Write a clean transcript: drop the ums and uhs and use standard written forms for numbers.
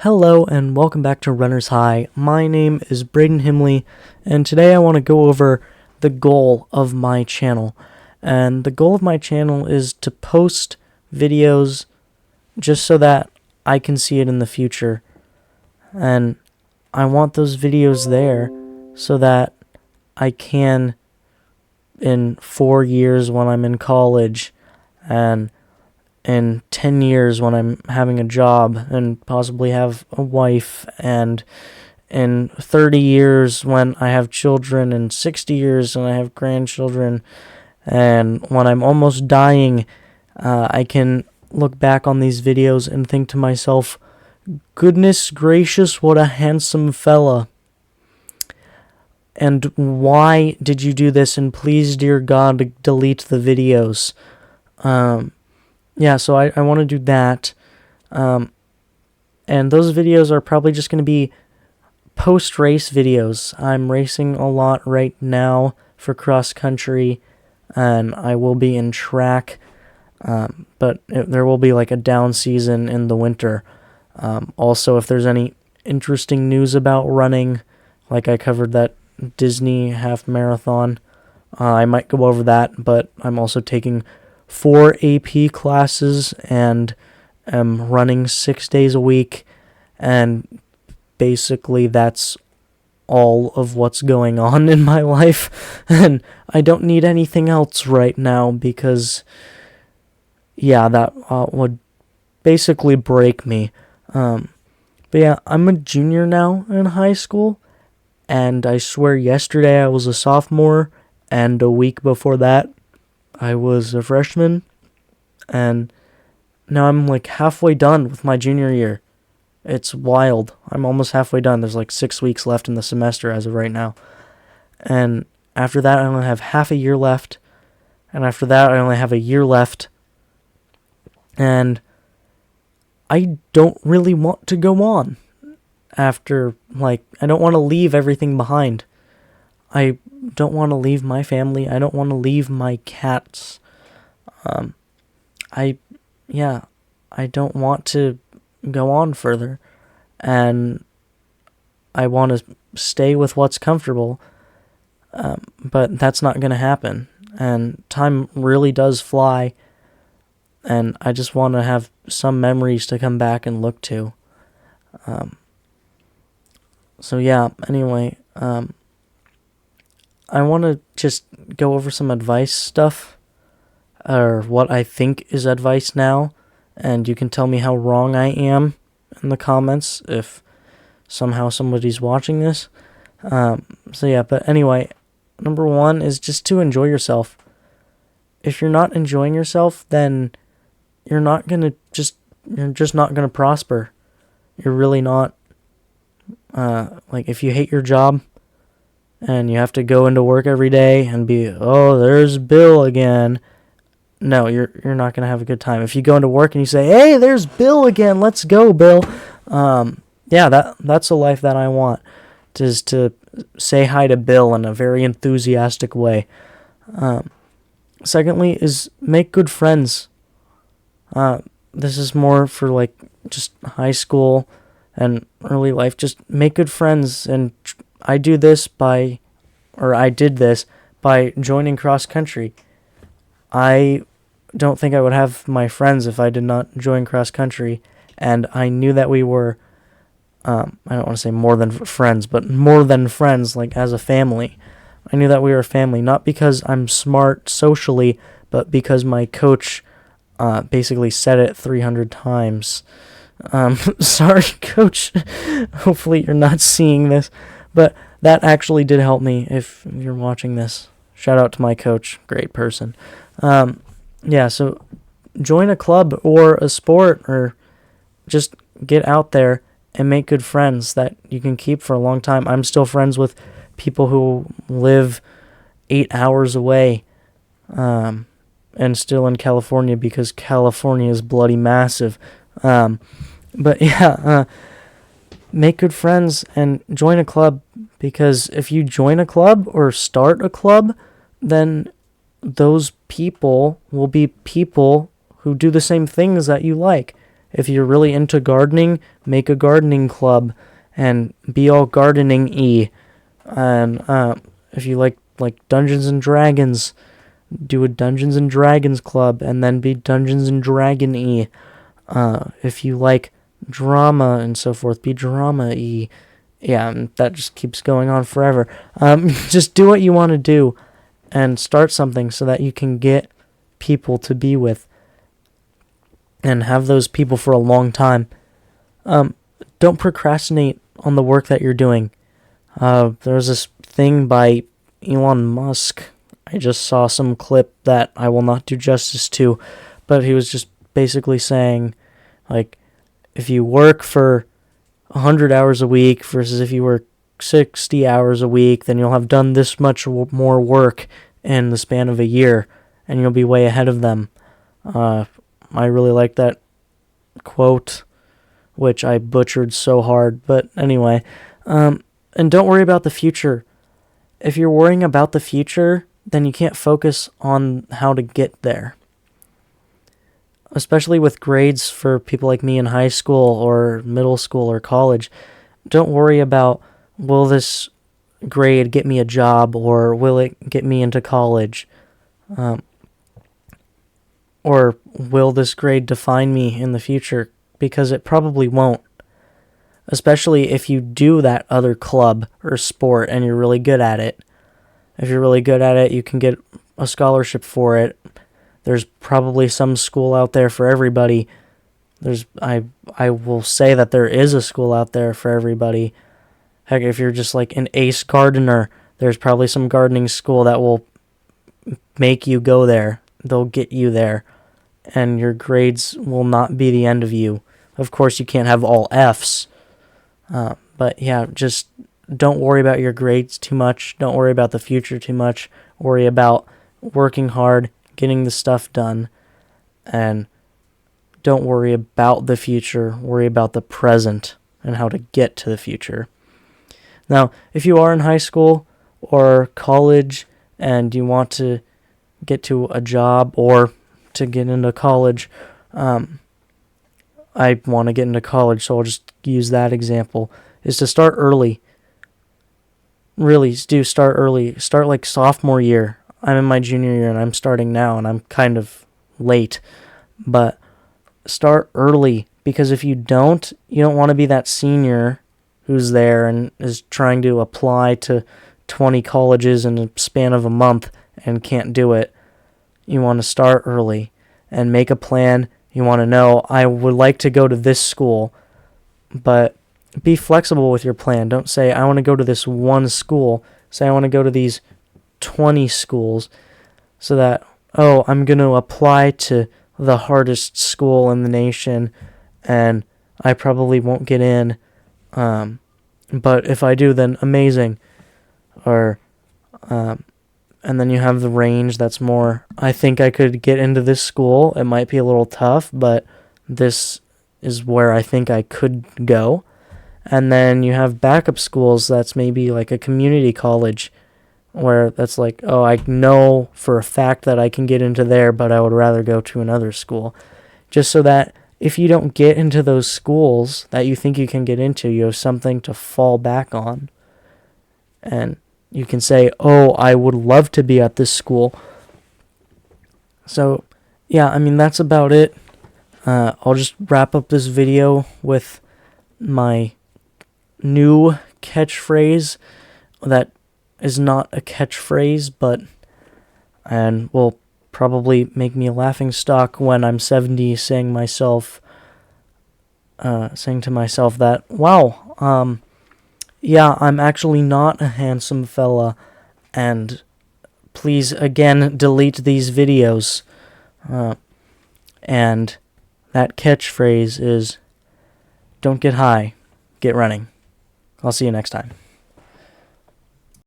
Hello and welcome back to Runner's High. My name is Braden Himley, and today I want to go over the goal of my channel. And the goal of my channel is to post videos just so that I can see it in the future. And I want those videos there so that I can, in 4 years when I'm in college, and in 10 years when I'm having a job and possibly have a wife, and in 30 years when I have children, and 60 years when I have grandchildren, and when I'm almost dying, I can look back on these videos and think to myself, goodness gracious, what a handsome fella. And why did you do this? And please, dear God, delete the videos. Yeah, so I want to do that. And those videos are probably just going to be post-race videos. I'm racing a lot right now for cross-country, and I will be in track, but there will be like a down season in the winter. Also, if there's any interesting news about running, like I covered that Disney half marathon, I might go over that, but I'm also taking 4 AP classes and am running 6 days a week, and basically that's all of what's going on in my life, and I don't need anything else right now because, yeah, that would basically break me. But yeah, I'm a junior now in high school, and I swear yesterday I was a sophomore, and a week before that I was a freshman, and now I'm like halfway done with my junior year. It's wild. I'm almost halfway done. There's like 6 weeks left in the semester as of right now. And after that, I only have half a year left. And after that, I only have a year left. And I don't really want to go on after, I don't want to leave everything behind. I don't want to leave my family. I don't want to leave my cats. I don't want to go on further. And I want to stay with what's comfortable. But that's not going to happen. And time really does fly. And I just want to have some memories to come back and look to. So yeah, anyway, I want to just go over some advice stuff, or what I think is advice now, and you can tell me how wrong I am in the comments if somehow somebody's watching this. So yeah, but anyway, number one is just to enjoy yourself. If you're not enjoying yourself, then you're just not gonna prosper. You're really not. If you hate your job, and you have to go into work every day and be, oh, there's Bill again. No, you're not going to have a good time. If you go into work and you say, hey, there's Bill again, let's go, Bill. Yeah, that's a life that I want, is to say hi to Bill in a very enthusiastic way. Secondly is make good friends. This is more for just high school and early life. Just make good friends, and I did this by joining cross country. I don't think I would have my friends if I did not join cross country, and I knew that we were, I don't want to say more than friends, but more than friends, like as a family. I knew that we were a family, not because I'm smart socially, but because my coach basically said it 300 times. Sorry, coach. Hopefully you're not seeing this. But that actually did help me. If you're watching this, shout out to my coach. Great person. Yeah, so join a club or a sport, or just get out there and make good friends that you can keep for a long time. I'm still friends with people who live 8 hours away, and still in California, because California is bloody massive. But yeah, make good friends and join a club, because if you join a club or start a club, then those people will be people who do the same things that you like. If you're really into gardening, make a gardening club and be all gardening-y. And if you like Dungeons and Dragons, do a Dungeons and Dragons club and then be Dungeons and Dragon-y. If you like drama and so forth, be drama-y. Yeah, and that just keeps going on forever. Just do what you want to do and start something so that you can get people to be with and have those people for a long time. Don't procrastinate on the work that you're doing. There's this thing by Elon Musk. I just saw some clip that I will not do justice to, but he was just basically saying, like, if you work for 100 hours a week versus if you work 60 hours a week, then you'll have done this much more work in the span of a year, and you'll be way ahead of them. I really like that quote, which I butchered so hard, but anyway. And don't worry about the future. If you're worrying about the future, then you can't focus on how to get there. Especially with grades for people like me in high school or middle school or college. Don't worry about, will this grade get me a job or will it get me into college? Or will this grade define me in the future? Because it probably won't. Especially if you do that other club or sport and you're really good at it. If you're really good at it, you can get a scholarship for it. There's probably some school out there for everybody. I will say that there is a school out there for everybody. Heck, if you're just like an ace gardener, there's probably some gardening school that will make you go there. They'll get you there. And your grades will not be the end of you. Of course, you can't have all Fs. But yeah, just don't worry about your grades too much. Don't worry about the future too much. Worry about working hard, getting the stuff done, and don't worry about the future. Worry about the present and how to get to the future. Now, if you are in high school or college and you want to get to a job or to get into college, I want to get into college, so I'll just use that example, is to start early. Really, do start early. Start like sophomore year. I'm in my junior year and I'm starting now and I'm kind of late. But start early, because if you don't want to be that senior who's there and is trying to apply to 20 colleges in a span of a month and can't do it. You want to start early and make a plan. You want to know, I would like to go to this school, but be flexible with your plan. Don't say, I want to go to this one school. Say, I want to go to these 20 schools, so that, I'm going to apply to the hardest school in the nation, and I probably won't get in. But if I do, then amazing. Or, and then you have the range that's more, I think I could get into this school. It might be a little tough, but this is where I think I could go. And then you have backup schools that's maybe like a community college, where that's like, I know for a fact that I can get into there, but I would rather go to another school. Just so that if you don't get into those schools that you think you can get into, you have something to fall back on. And you can say, I would love to be at this school. So, yeah, I mean, that's about it. I'll just wrap up this video with my new catchphrase that is not a catchphrase, and will probably make me a laughing stock when I'm 70, saying to myself that, wow, yeah, I'm actually not a handsome fella, and please again delete these videos. And that catchphrase is, don't get high, get running. I'll see you next time.